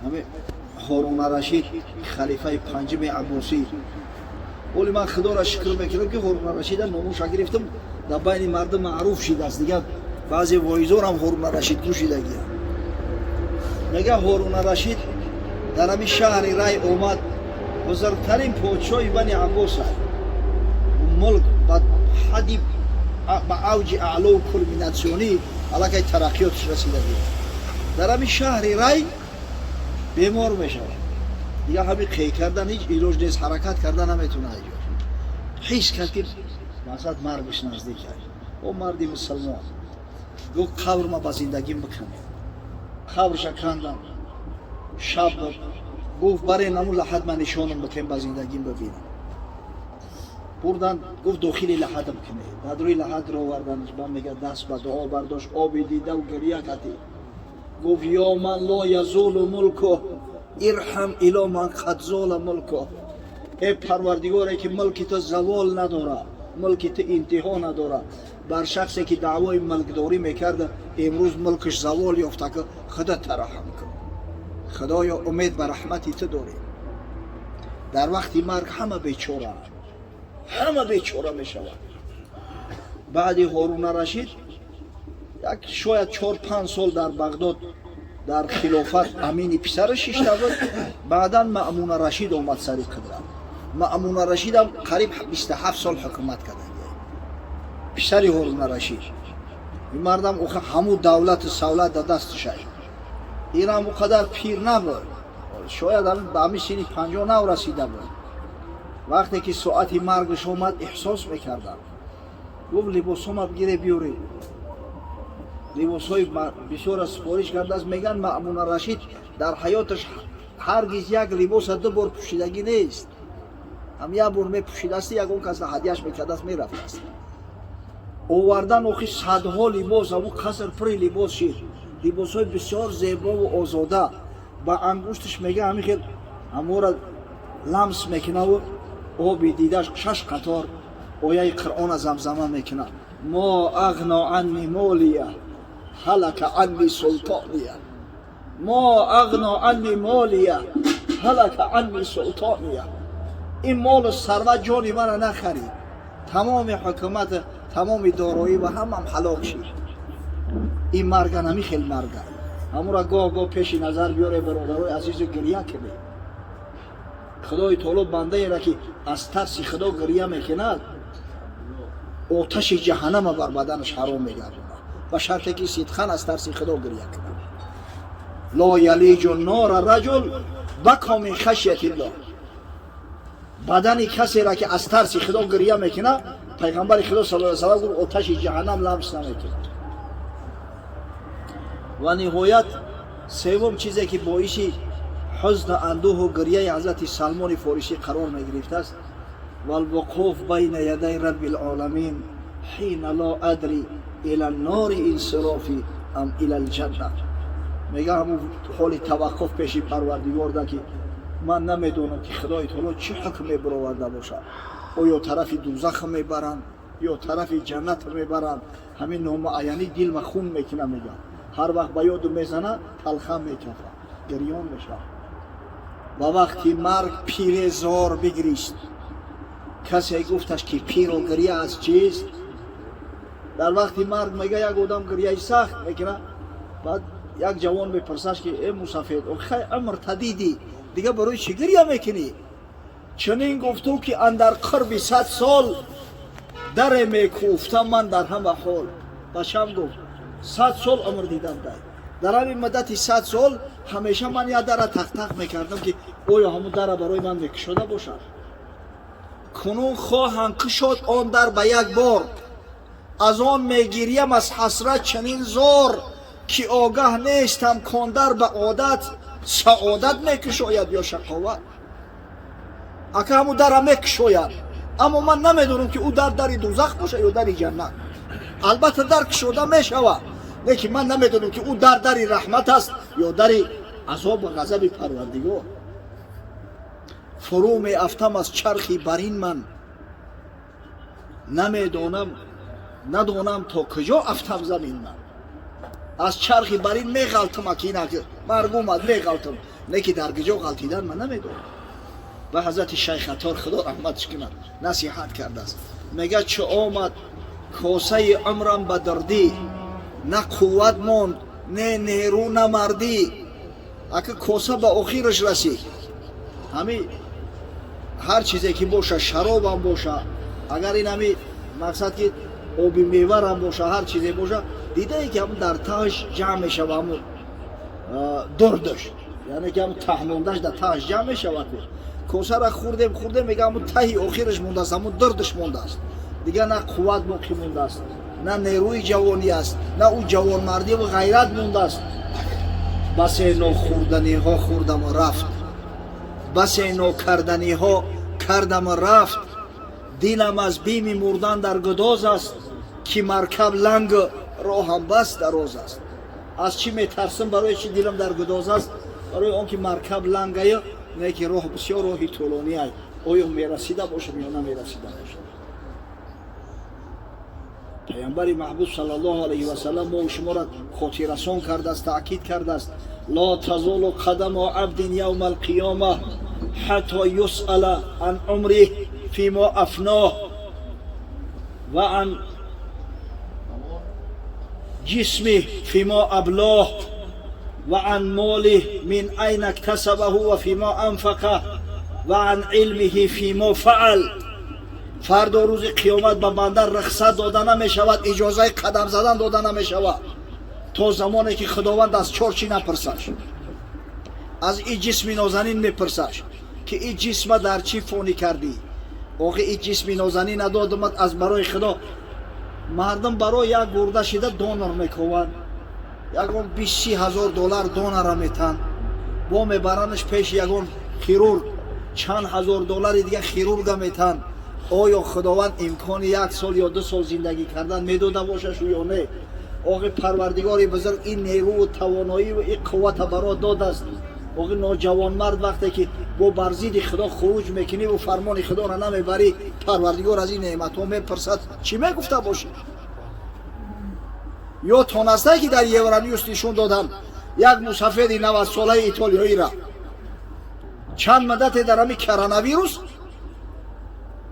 همه هارون الرشید خلیفه پنجم عباسی. ولی من خدا را شکر میکنم که هارون الرشید ناموش گرفتم در بین مردم معروف شده است. دیگه بعضی وایزور هم هارون الرشید گوشیدگی. میگه هارون الرشید در همین شهر رای اومد، بزرگترین پادشاهی بنی عباس است. ملک با حدی با اوج اعلا و کلمیناسیونی علاقه ترقیاتش رسیده بود. در همین شهر رای بیمار میشه. دیگه همین قی کردن هیچ ایلاج نیست، حرکت کردن نمیتونه. حس کرد که مثلا مرگش نزدیک است. او مردی مسلمان گفت قبر ما با زندگیم بکنه. قبرش کندم. شب گفت برای نمون لحد من نشانم بکنم با زندگیم ببینم. بردن گفت داخلی لحد بکنه. در روی لحد رو وردنش من میگه دست به دعا برداشت، آبی دیده و گریه کردی. گفت یا من لا یزول ملکه ارحم الی من قد زال ملکه. ای پروردگاری که ملک تو زوال نداره، ملک تو انتها نداره، بر شخصی که دعوای ملکداری میکرده امروز ملکش زوال یافته که خدا ترحم کن. خدایا امید به رحمتی تو داریم. در وقت مرگ همه بیچاره میشود. بعد هارون الرشید یک شاید 4-5 سال در بغداد در خلافت امین پسرش شیشته بود. بعدا مأمون الرشید اومد سری قدرت. مأمون الرشید هم قریب 27 سال حکومت کرده. پسر هارون الرشید این مردم همون دولت سولت در دستش است. این هم اونقدر پیر نبود، شاید به همین سنی 59 رسیده بود. وقتی که ساعت مرگش اومد احساس میکردم. گفت لباسم بگیره بیاری. لباسای بسیار سفارش کرده است. میگن مأمون الرشید در حیاتش هرگز یک لباس 2 بار پوشیدگی نیست. هم یک بار میپوشیده است، یک اون کس هدیهش میکرده است میرفته است. آوردن اوخی صدها لباس، او قصر پر لباس شد. لباسای بسیار زیبا و آزاده. با انگشتش میگه همین خیلی همو را لمس میکنه و آبی دیدش 6 قطار آیه قرآن زمزمه میکنه. ما اغنا عنی مالیه هلک عنی سلطانیه. ما اغنا عنی مالیه هلک عنی سلطانیه. این مال و ثروت جانی من نخرید. تمام حکومت، تمام دارایی و هم هلاک شد. این مرگ نمی خیلی مرگ. همون را گاه پیش نظر بیاره برادرای عزیز و گریه کنه. خدای تعالی بنده را که از ترس خدا گریه میکند آتش جهنم بر بدنش حرام میگردونه، و شرطی که صدقاً از ترس خدا گریه کنه. لا یلیج النار رجل بکا من خشیت الله. بدن کسی را که از ترس خدا گریه میکنه پیغمبر خدا صلی الله علیه و سلم گفت آتش جهنم لمس نمیکنه. و نهایت سوم چیزی که باعث حزن اندوه و گریه حضرت سلمان فارسی قرار میگرفته است، والوقوف بین یدی رب العالمین حین لا ادری الى النار انصرافی ام الى الجنه. میگه همون حال توقف پیش پروردگار ده که من نمیدونم که خدای تعالی چه حکمی برآورده باشه. یا طرف دوزخ میبرن یا طرف جنت میبرن. همین نامعینی دل و خون میکنه. میگه هر وقت به یاد میزنه تلخم میکفه، گریان میشه. و وقتی مرگ پیر زار بگریست، کسی گفتش که پیر و گریه از چیست؟ در وقتی مرگ میگه یک آدم گریه سخت میکنه. بعد یک جوان میپرسش که ای موسفید خیلی عمر تدیدی دیگه برای چی گریه میکنی؟ چنین گفتو که اندر قرب 100 سال در میکوفتم من در همه حال. بشم گفت 100 سال عمر دیدم در همین مدت 100 سال همیشه من یه در تق تق میکردم که اویا همون در برای من میکشوده باشد. کنون خواهند کشاد آن در به یک بار، از آن میگیریم از حسرت چنین زار، که آگه نیستم کان در به عادت سعادت میکشاید یا شقاوت. اگه همون در میکشاید، اما من نمیدونم که او در دوزخ باشه یا در جنت. البته در کشوده میشود، لیکن من نمیدونم که او در رحمت است یا در عذاب و غضب پروردگار. فرو می افتم از چرخی برین من، ندانم تا کجا افتم زمین من. از چرخی برین میغلطم اکینا که مرگومد میغلطم نه که در گجا غلطیدن من نمیدونم. و حضرت شیخ عطار خدا رحمتش کنه نصیحت کرده است، میگه چه آمد کاسه عمرم به دردی، نه قوت موند نه نیرو نه مردی. اگه کاسه به آخرش رسید همین هر چیزی که باشه، شراب هم باشه، اگر این همین مقصد که آبی میوه هم باشه، هر چیزی باشه، دیده ای که هم در تهش جمع میشه و همون دردش، یعنی که هم تحملدش در تهش جمع میشه. وقتی کاسه را خوردیم میگه همون تهی آخرش مونده است، همون دردش مونده است دیگه، نه قوت باقی مونده است، نه نیروی جوانی است، نه او جوان مردی و غیرت مونده است. بس نو خوردنی ها خوردم و رفت، بس نو کردنی ها کردم و رفت. دلم از بیم مردن در گداز است، که مرکب لنگ راهم بس دراز است. از چی میترسم؟ برای چی دلم در گداز است؟ برای آنکه مرکب لنگه، نه که راه بسیار راهی طولانی است، آیا میرسیده باشم یا نمیرسیده باشم. پیامبر محبوب صلی الله علیه و سلم ما و شما را خاطررسان کرده است، تاکید کرده است: لا تزال قدم عبد یوم القیامه حتی یسأل عن عمره فیما افناه و عن جسمه فیما ابلاه و عن ماله من این اکتسبه و فیما انفقه و عن علمه فیما فعل. فردا روز قیامت به بنده رخصت داده نمی شود، اجازه قدم زدن داده نمی شود تا زمانی که خداوند از چهار چی نپرسش. از این جسم نازنین میپرسش که این جسم در چی فانی کردی؟ آقا این جسم نازنین ندادمت از برای خدا. مردم برای یک گرده شده دونر میکنن، یکون 20,000 دلار دونر میتن، با میبرنش پیش یکون خیرورگ، چند هزار دلار دیگه خیرورگ میتن. آیا خداوند امکان 1 سال یا 2 سال زندگی کردن میداده باشش یا نه؟ آقا پروردگار بزرگ این نیرو و توانایی و این قوت برای داده است. آقا نوجوان مرد وقتی که با برزید خدا خروج میکنی و فرمان خدا را نمیبری، پروردگار از این نعمت ها میپرسد چی میگفته باشی؟ یا تونسته که در یورانیوس نشون دادن یک مسافر 90 ساله ایتالیایی را چند مدت در همین کرونا ویروس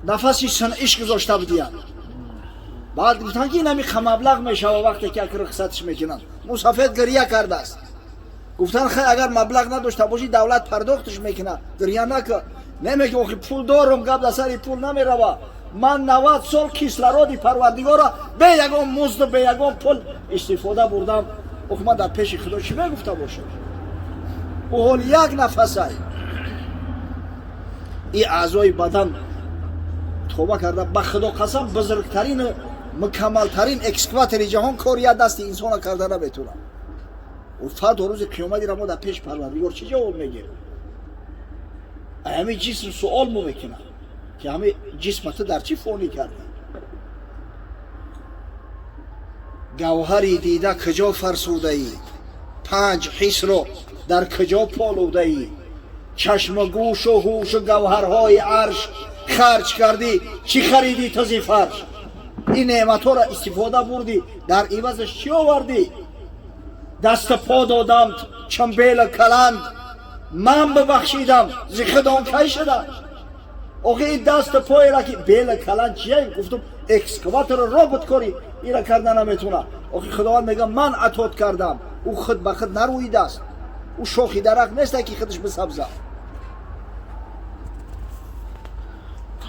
نفسی صنعیش گذاشته بودیان. بعد گفتن که این همی مبلغ میشه و وقتی که رخصتش میکنن. مسافر گریه کرده است، گفتن خیلی اگر مبلغ نداشته باشی دولت پرداختش میکنه، گریه نکن. نمیگه آخی پول دارم، قبل سری پول نمیروه. من 90 سال کیسلرادی پروردگار را به یگان مزد به یگان پول استفاده بردم. آخی من در پیش خدا چی میگفته باشم؟ او حال یک نفسه این اعضای بدن توبه کرده. به خدا قسم بزرگترین مکملترین اکسکواتر جهان کار یک دست انسان کرده نمیتونه. و فردا روز قیامتی را ما در پیش پروردگار چی جواب میگیم؟ همه جسم سوال مو میکنه که همه جسمت در چی فانی کرده؟ گوهری دیده کجا فرسوده ای، 5 حس رو در کجا پالوده ای، چشم گوش و هوش و گوهرهای عرش خرج کردی، چی خریدی تا زی فرش؟ این نعمت ها را استفاده بردی، در عوضش چی آوردی؟ دست پا دادم چون بیل کلند، من ببخشیدم زی خدام کی شدم. آقا این دست پای را که بیل کلند چیه؟ گفتم اکسکواتر رابط کاری این را کردن نمیتونه. آقا خداوند میگه من عطات کردم، او خود به خود نرویده است، او شاخی درخت نیست که خودش بسبزه.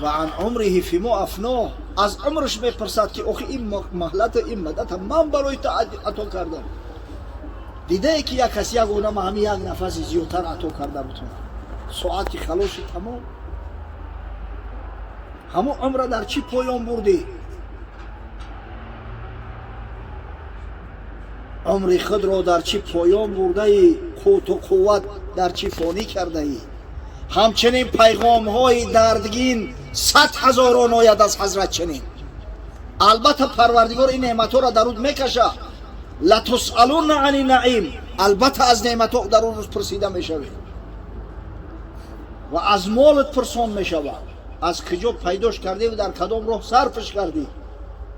و عن عمره فیما افناه، از عمرش میپرسد که آخه این مهلت این مدت من برای تو عطا کردم. دیده ای که یک کسی یک اونم همین یک نفس زیادتر عطا کرده بتونه، ساعت که خلاصی تمام، همون عمر در چی پایان بردی؟ عمر خود را در چی پایان برده ای؟ قوت و قوت در چی فانی کرده ای؟ همچنین پیغام های دردگین 100,000 آید از حضرت چنین. البته پروردگار این نعمت ها را در اون میکشه. لتسألون عن النعیم، البته از نعمت ها در اون روز پرسیده میشوی و از مالت پرسان میشود، از کجا پیداش کردی و در کدام راه صرفش کردی.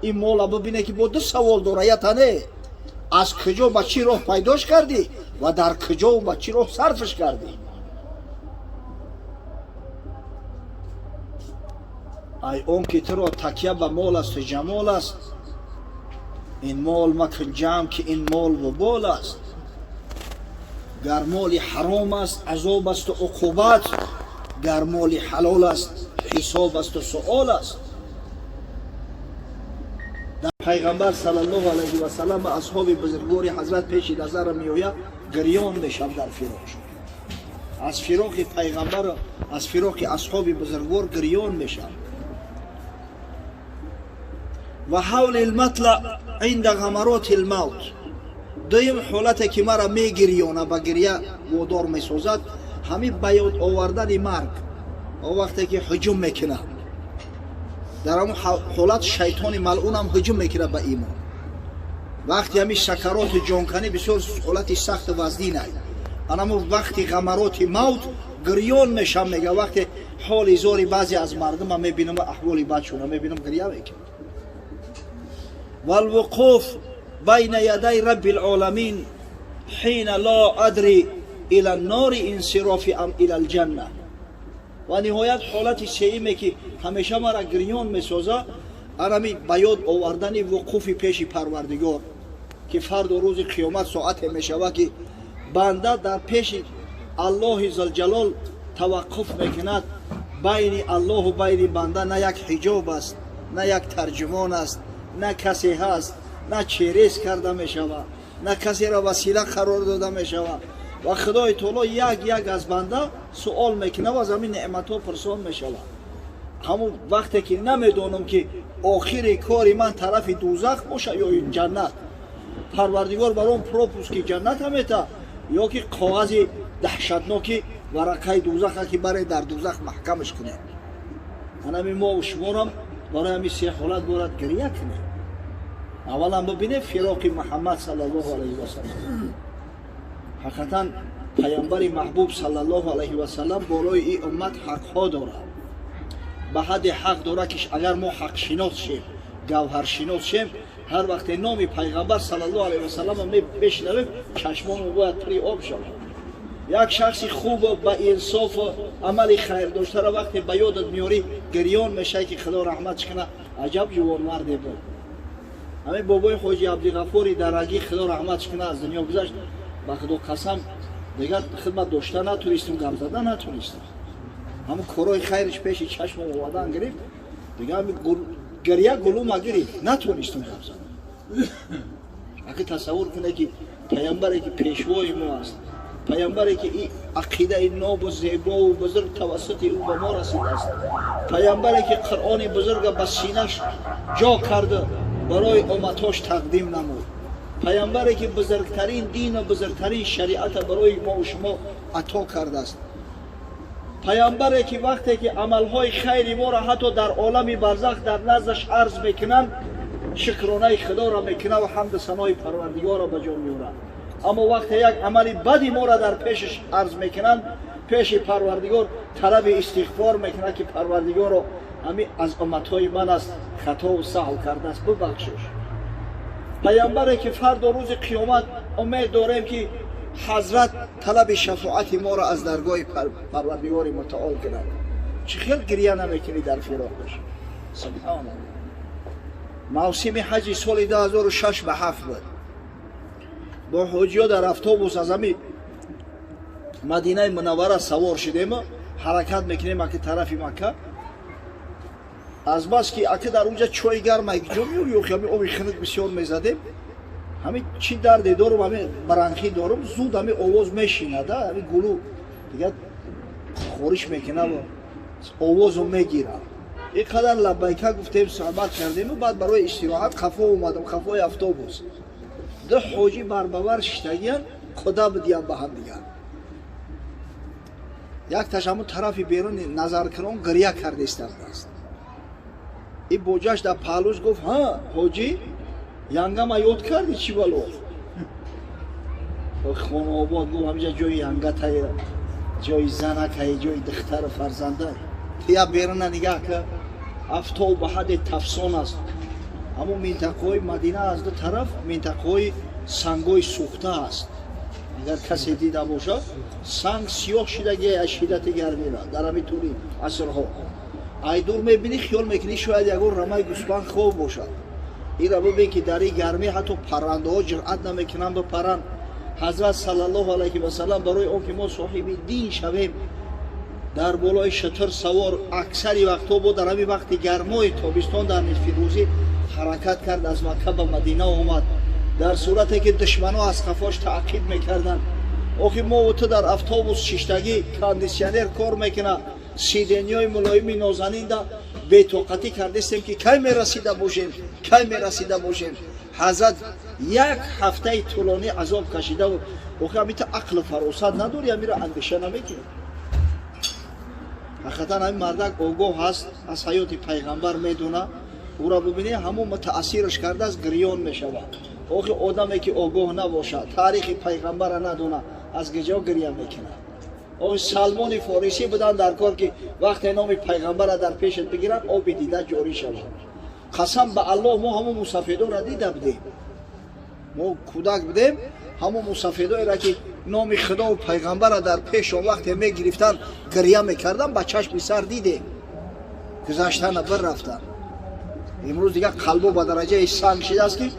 این مال ببینه که با 2 سوال داره، یا تنه از کجا به چی راه پیداش کردی و در کجا و به چی راه صرفش کردی. ای اون که تو را تکیه به مال است و جمال است، این مال مکن جمع که این مال و بال است. گر مال حرام است عذاب است و عقوبت، گر مال حلال است حساب است و سؤال است. در پیغمبر صلی الله علیه و سلم اصحاب بزرگواری حضرت پیش نظر می آید گریان میشم در فراقش. از فراق پیغمبر، از فراق اصحاب بزرگوار گریان میشم. و حول المطلع عند غمرات الموت، دویم حالتی که مرا میگریانه به گریه وادار میسازد همین به یاد آوردن مرگ. وقتی که هجوم میکنه در همون حالت شیطان ملعون هم هجوم میکنه به ایمان. وقتی همین سکرات جانکنی بسیار حالت سخت و وزنی نه، اما وقتی غمرات موت گریان میشم. میگه وقتی حال زاری بعضی از مردم هم میبینم احوالی بدشونه میبینم گریه میکنه. والوقوف بین یدی رب العالمین حین لا ادری الى النار انصراف ام الى الجنه. و نهایت حالت سیمی که همیشه مرا گریان میسازه انمی به یاد آوردن وقوف پیش پروردگار که فردا روز قیامت ساعت میشود که بنده در پیش الله ذوالجلال توقف میکند. بین الله و بین بنده نه یک حجاب است، نه یک ترجمان است، نه کسی هست، نه چیریز کرده میشود، نه کسی را وسیله قرار داده میشود. و خدای تعالی یک از بنده سوال میکنه و از همین نعمت ها پرسان میشود. همون وقتی که نمیدونم که آخر کار من طرف دوزخ باشه یا جنت، پروردگار برام پروپوز که جنت همیتا یا که کاغذ دهشتناکی ورقه دوزخ که برای در دوزخ محکمش کنه. همین ما و شما هم برای همین سه حالت باید گریه کنیم. اولا ببینه فراق محمد صلی الله علیه و سلم. حقیقتا پیامبر محبوب صلی الله علیه و سلم بالای این امت حق ها داره. به حد حق داره که اگر ما حق شناس شیم، گوهر شناس شیم، هر وقت نام پیغمبر صلی الله علیه و سلم می بشنویم چشممون باید پری آب شود. یک شخص خوب با انصاف و عمل خیر داشته را وقتی به یادت میاری گریان میشه که خدا رحمتش کنه. عجب جوان مردی بود. همین بابای حاجی عبدالغفاری درگی خدا رحمتش کنه از دنیا گذشت. با خدا قسم دیگر خدمت داشته نتونستم، گم زدن نتونستم. همون کارای خیرش پیش چشم آوردن گرفت دیگه همین گریه گلوم گرفت نتونستم گم زدن. اگه تصور کنه که پیامبری که پیشوای ما است، پیامبری که این عقیده ناب و زیبا و بزرگ توسط او به ما رسیده است، پیامبری که قرآن بزرگ به سینه‌اش جا کرده برای امتاش تقدیم نمود، پیامبری که بزرگترین دین و بزرگترین شریعت برای ما و شما عطا کرده است، پیامبری که وقتی که عملهای خیر ما را حتی در عالم برزخ در نزدش عرض میکنند شکرانه خدا را میکنه و حمد ثنای پروردگار را به جا میارند. اما وقتی یک عمل بدی ما را در پیشش عرض میکنند پیش پروردگار طلب استغفار میکنه که پروردگار را همین از امتهای من است خطا و سهو کرده است ببخشش. پیامبری که فردا روز قیامت امید داریم که حضرت طلب شفاعت ما را از درگاه پروردگار متعال کند. چه خیلی گریه نمیکنی در فراقش. سبحان الله. موسم حج سال 2006 به 7 بود. با حاجی‌ها در اتوبوس از همین مدینه منوره سوار شدیم، حرکت میکنیم که طرف مکه. از بس که اگه در اونجا چای گرم جا میوری همین آب خنک بسیار میزدیم، همین چی درد دارم، همین برانخی دارم، زود همین آواز میشینه، همین گلو دیگه خورش میکنه و آواز رو میگیره. اینقدر لبیکه گفتیم صحبت کردیم و بعد برای استراحت خفا اومدم، خفای اتوبوس. دو حاجی بربور شتگیان خدا بدیم به هم دیگر. یک تشمون طرفی بیرون نظر کرون گریه کرده است. این بوجهش در پهلوش گفت ها حاجی ینگم یاد کردی چی بالو؟ خانه آباد گفت همینجا جای ینگت های، جای زنک های، جای دختر فرزنده. یا بیرون نگاه که افتاب به حد تفسان است. همون منطقه های مدینه از دو طرف منطقه های сангои сӯхта аст. агар касе дида бошад, санг сиёҳ шидагӣ аз шиддати гармира дар ҳамин тӯли асрҳо. айдур мебинӣ, хиёл мекунӣ шояд ягон рамаи гӯспанд хоб бошад. ира бубин ки дар ин гармӣ ҳатто паррандаҳо ҷуръат намекунанд бипаранд. ҳазрат саллаллоҳу алайҳи васалам барои он ки мо соҳиби дин шавем, дар болои шатр савор аксари вақтҳо бо дар ҳамин вақти гармои тобистон дар нисфи рӯзӣ ҳаракат кард, аз Макка ба Мадина омад, дар сурате ки душманҳо аз қафош таъқиб мекарданд. охир мо ӯ ту дар автобус шиштагӣ кондитсионер кор мекунад, сиденияи мулоими нозанинда бетоқатӣ кардистем ки кай мерасида бошем, кай мерасида бошем. ҳазрат як ҳафтаи тӯлонӣ азоб кашида буд. охир ҳамита ақлу фаросат надори, ҳамира андеша намекунӣ. ҳақиқатан ҳамин мардак огоҳ ҳаст, аз ҳаёти пайғамбар медона, ӯро бубинед ҳамон мутаассираш кардааст, гирён мешавад. охир одаме ки огоҳ набошад, таърихи пайғамбара надона, аз киҷо гирья мекунад. охир Салмони Форисӣ буданд дар кор ки вақте номи пайғамбара дар пешат бигиранд, оби дида ҷорӣ шавад. қасам ба Аллоҳ, мо ҳамон мусафедоро дида будем, мо кӯдак будем, ҳамон мусафедоеро ки номи худову пайғамбара дар пеш он вақте мегирифтанд, гирья мекарданд, ба чашми сар дидем, гузаштана бір рафтанд. имрӯз дигар қалбо ба дараҷаи санг шидааст ки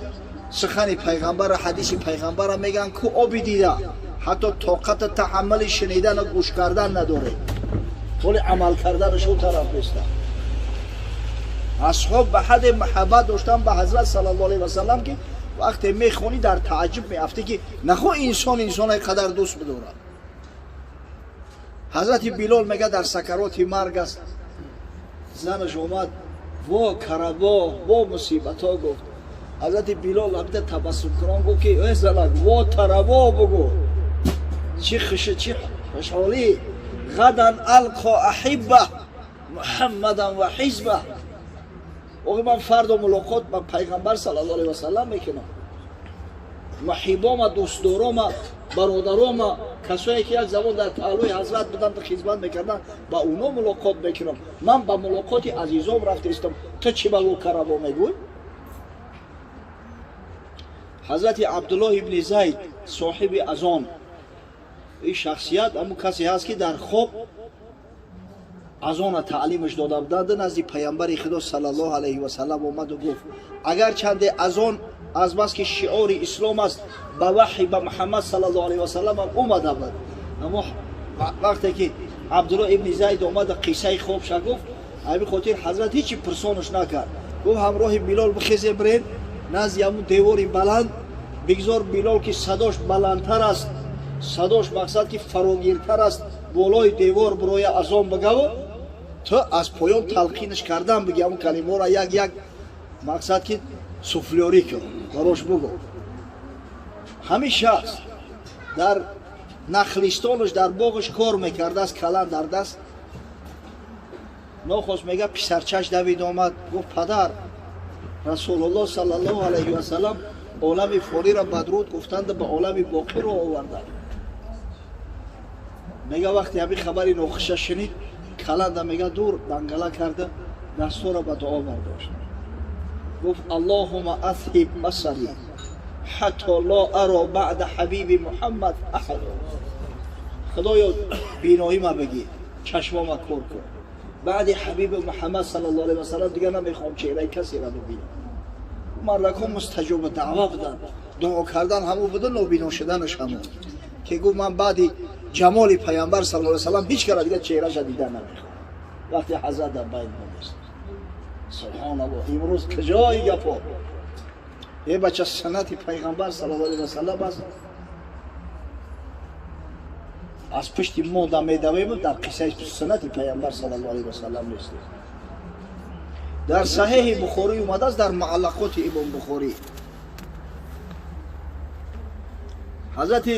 сухани пайғамбара, ҳадиси пайғамбара меган ку оби дида ҳатто тоқати таҳаммули шунидану гӯш кардан надоред, ҳоли амал карданаш ӯ тараф нестанд. асҳоб ба ҳадде маҳаббат доштанд ба ҳазрат саллаллоҳу алайҳи васалам ки вақте мехонӣ дар тааҷҷуб меафтӣ ки нахоҳ инсон инсоне қадар дӯст бидорад. ҳазрати Билол мега дар сакароти марг аст, занаш омад, во карабо, во мусибато гуфт. ҳазрати Билол ҳамита табассумкунон гуфт ки эй занак, во тараво бугу, чӣ хушҳолӣ, ғадан алқо аҳибба муҳаммадан ва ҳизба. охир ман фардо мулоқот ба пайғамбар саллаллоҳу алайҳи васалам мекунам, муҳибома, дӯстдорома, бародарома, касое ки як замон дар таъллуи ҳазрат буданд, хизмат мекарданд, ба оно мулоқот мекунам. ман ба мулоқоти азизом рафтаистам, ту чӣ ба ӯ карабо мегӯй? ҳазрати Абдуллоҳ ибни Зайд соҳиби азон, ин шахсият ҳамун касе ҳаст ки дар хоб азона таълимаш дода буданд, назди пайғамбари худо саллаллоҳу алайҳи васалам омаду гуфт, агарчанде азон аз бас ки шиори ислом аст, ба ваҳй ба Муҳаммад саллаллоҳу алайҳи васалам омада буд. аммо вақте ки Абдуллоҳ ибни Зайд омада қиссаи хобша гуфт, ҳамин хотир ҳазрат ҳечи пурсонаш накард, гуфт ҳамроҳи Билол бихезе бирен назди ҳамун девори баланд, бигзор Билол ки садош баландтар аст, садош мақсад ки фарогиртар аст, болои девор бироя азон бигаву, ту аз поён талқинаш кардан биги ҳамун калимаҳоро як мақсад ки суфлёрӣ кун, барош бугу. ҳамин шахс дар нахлистонаш, дар боғаш кор мекардааст, калан дар даст, нохост мега писарчаш давид омад, гуфт падар, расулуллоҳ саллаллоҳу алайҳи васалам олами фониро бадруд гуфтанду ба олами боқиро оварданд. мега вақте ҳамин хабари нохуша шунид, каланда мега дур дангала карда дастора ба дуо бардошт. гуфт аллоҳумма азҳиб басари ҳатто ло аро баъда ҳабиби Муҳаммад аҳад. худоё биноима бигир, чашмома кор кун, баъди ҳабиби Муҳаммад саллаллоҳу алайҳи васалам дигар намехоҳам чеҳраи касеро бибинам. мардакҳо мустаҷоби даъва буданд, дуо кардан ҳамон буду, нобино шуданаш ҳамон ки гуфт ман баъди ҷамоли пайғамбар саллаллоҳу алайҳи васалам ҳеҷ кара дигар чеҳраша дидан намехоҳам. вақте ҳазрат дар байн монест. субҳоналлоҳ, имрӯз куҷои гапо е бача санати пайғамбар саллаллоҳу алайҳи васалам аст, аз пушти мо дамедавем, дар қиссаи санати пайғамбар саллаллоҳу алайҳи васалам нестем. дар саҳеҳи бухорӣ омадааст, дар муаллақоти имом бухорӣ ҳазрати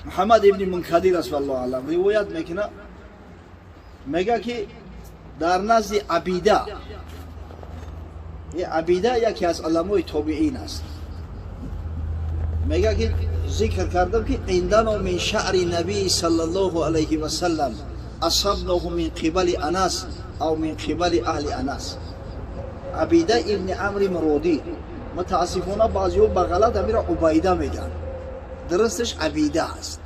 муҳаммад ибни Мункадир аст валлоҳу аълам ривоят мекунад, мега ки дар назди Абида, Абида яке аз уламои тобиин аст, мега ки зикр кардам ки индано мин шаъри набии саллаллоҳу алайҳи васалам асабнаҳу мин қибали Анас ав мин қибали аҳли Анас. Абида ибни Амри Муроди متاسفانه بعضی‌ها به غلط امیر عبیده میگن، درستش عبیده است.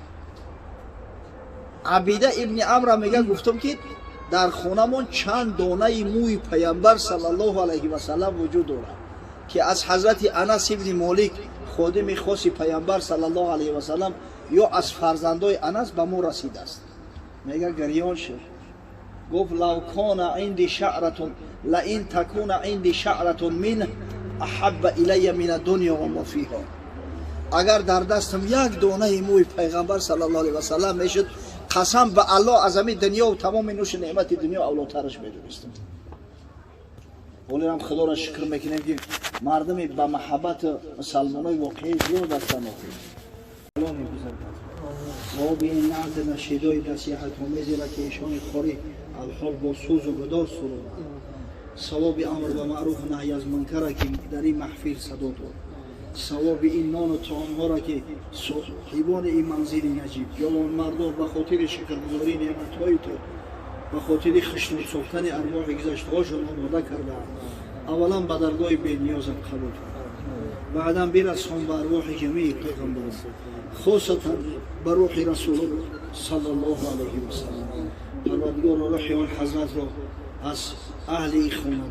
عبیده ابن عمرو میگه گفتم که در خونمون چند دانه موی پیامبر صلی الله علیه و سلم وجود دارد که از حضرت انس ابن مالک خادم خاص پیامبر صلی الله علیه و سلم یا از فرزندای انس به ما رسیده است. میگه گریان شد، گفت لو کان عندي شعرة لئن تكون عندي شعرة منه احب الی من الدنیا و ما فیها. اگر در دستم یک دانه موی پیغمبر صلی الله علیه و سلم میشد، قسم به الله از همین دنیا و تمام نوش نعمت دنیا اولاترش میدونستم. ولی هم خدا را شکر میکنیم که مردم به محبت مسلمانای واقعی زیاد هستند. و به این نعت نشیدای نصیحت آمیزی را که ایشان خوری الحال با سوز و گداز سرود، ثواب امر به معروف و نهی از منکر را که در این محفل صدا داد، ثواب این نان و طعام ها را که صاحبان این منزل نجیب جوان مردم به خاطر شکرگزاری نعمت های تو به خاطر خشنود ساختن ارواح گذشته هاشون آماده کرده، اولا به درگاه بی نیازم قبول کرد، بعدا برسان به ارواح جمیع پیغمبران، خاصتا به روح رسول صلی الله علیه و سلم. پروردگار روح آن حضرت را از اهل این خاندان،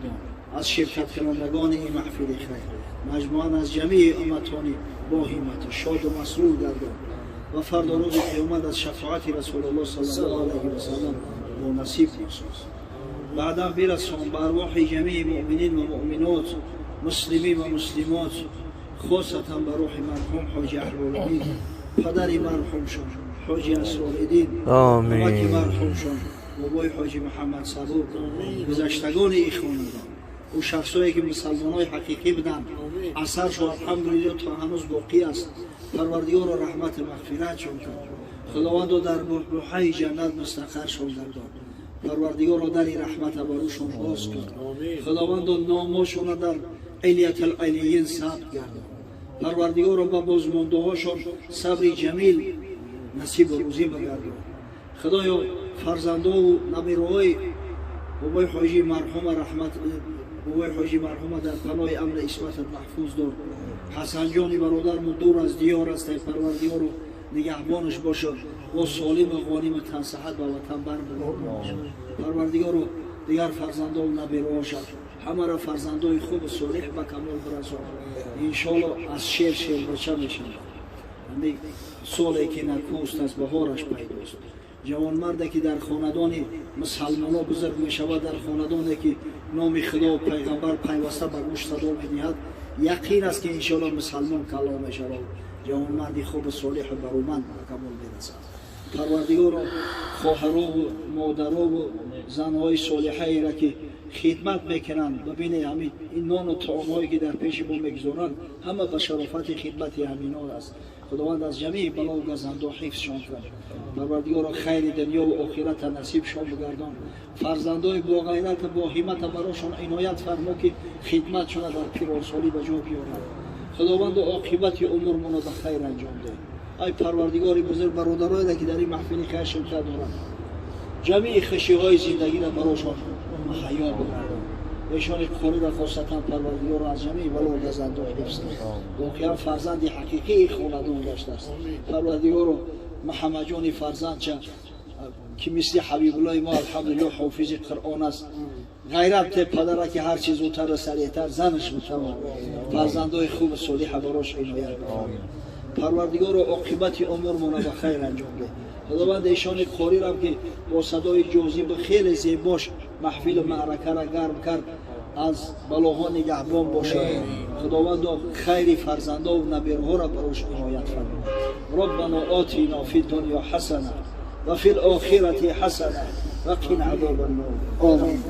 از شرکت کنندگان این محفل خیر، مجموعاً از جمیع امتان با همت شاد و مسرور گردان و فردا روز قیامت از شفاعت رسول الله صلی الله علیه و سلم با نصیب بساز. بعدا برسان به ارواح جمیع مؤمنین و مؤمنات، مسلمین و مسلمات، خاصتا به روح مرحوم حاجی احرالدین پدر مرحومشان حاجی اسرارالدین، آمین، مرحومشان بابای حاجی محمد صبور، گذشتگان این خاندان و شخصایی که مسلمانای حقیقی بودند، اثرشان الحمدلله تا هنوز باقی است. پروردگار را رحمت مغفرتشان کرد، خداوند را در بحبوحه جنت مستقرشان گرداند، پروردگار را در رحمت بروشان باز کرد، خداوند را نامشان را در علیت العلیین ثبت گرداند، پروردگار را به بازمانده هاشان صبر جمیل نصیب و روزی بگرداند. خدایا فرزنده و نبیروهای بابای حاجی مرحوم رحمت، بابای حاجی مرحوم در پناه امر عصمتت محفوظ دار، حسن جانی برادرمون دور از دیار است، پروردگار رو نگهبانش باشد و سالم و غانم تن صحت به وطن برگرداند. پروردگار رو دیگر فرزنده و نبیروهاش همه را فرزندای خوب صالح به کمال برسان. انشاءالله از شیر بچه میشن، سالی که نکوست از بهارش پیداست. جوان مرده که در خاندان مسلمان ها بزرگ می شود، در خاندانی که نام خدا و پیغمبر پیوسته به گوش صدا می دهد، یقین است که انشاءالله مسلمان کلا می شود. جوان مردی خوب صالح و برومند به کمال می رسد. پروردگار خواهرها و مادرها و زنهای صالحه را که خدمت میکنند، ببینید همین این نان و طعام هایی که در پیش ما میگذارند همه به شرافت خدمت همینا است. خداوند از جمیع بلا و گزنده حفظشان کرد. پروردگار خیر دنیا و آخرت نصیبشان بگردان. فرزندای با غیرت با همت براشان عنایت فرما که خدمتشان در پیراسالی به جا بیارند. خداوند عاقبت امورمون را به خیر انجام ده. ای پروردگار بزرگ، برادرایی که در این محفل خیر شرکت دارند، جمیع خشیهای زندگی را براشان مهیا بگردان. ایشان قاری را خواستن پروردگار را از جمیع بلا و گزنده حفظ کنند. واقعا فرزند حقیقی خاندان داشته است. پروردگار محمد جان فرزند که مثل حبیب الله ما الحمدلله حافظ قرآن است، غیرت پدر که هر چیز زودتر و سریعتر زنش بتوان، فرزندای خوب صالح براش عنایت بکنه. پروردگار عاقبت امورمون را به خیر انجام ده. خداوند ایشان قاری را که با صدای جاذب خیلی زیباش محفل و معرکه را گرم کرد، از بلاها نگهبان باشد. خداوند خیر فرزنده و نبیرها را براش عنایت فرما. ربنا آتینا فی الدنیا حسنه و فی الاخرة حسنه و قنا عذاب النار. آمین.